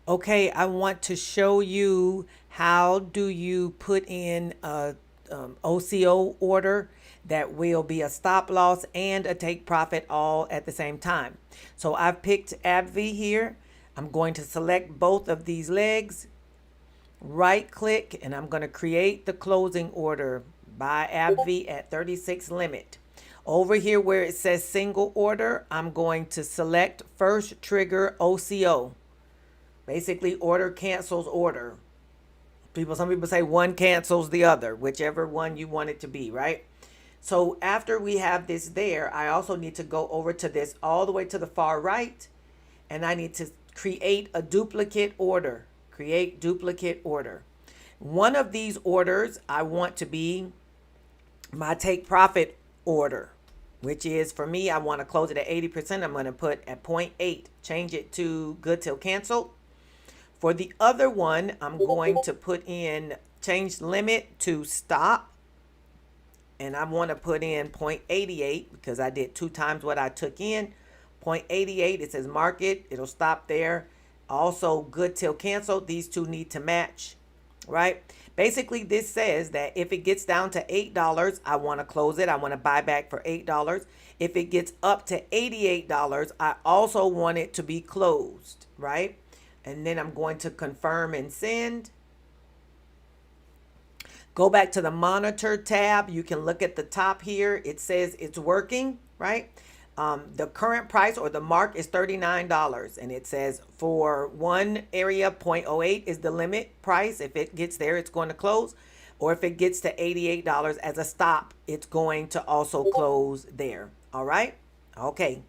Okay, I want to show you how do you put in a OCO order that will be a stop loss and a take profit all at the same time. So I've picked AbbVie here. I'm going to select both of these legs, right click, and I'm going to create the closing order by AbbVie at 36 limit. Over here where it says single order, I'm going to select first trigger OCO. Basically, order cancels order. Some people say one cancels the other, whichever one you want it to be, right? So after we have this there, I also need to go over to this all the way to the far right, and I need to create a duplicate order. Create duplicate order. One of these orders I want to be my take profit order, which is for me, I want to close it at 80%. I'm going to put at 0.8, change it to good till canceled. For the other one, I'm going to put in change limit to stop. And I want to put in 0.88 because I did 2 times what I took in. 0.88, it says market. It'll stop there. Also good till canceled. These two need to match, right? Basically, this says that if it gets down to $8, I want to close it. I want to buy back for $8. If it gets up to $88, I also want it to be closed, right? And then I'm going to confirm and send. Go back to the monitor tab. You can look at the top here. It says it's working, right? The current price or the mark is $39. And it says for one area, 0.08 is the limit price. If it gets there, it's going to close. Or if it gets to $88 as a stop, it's going to also close there. All right? Okay.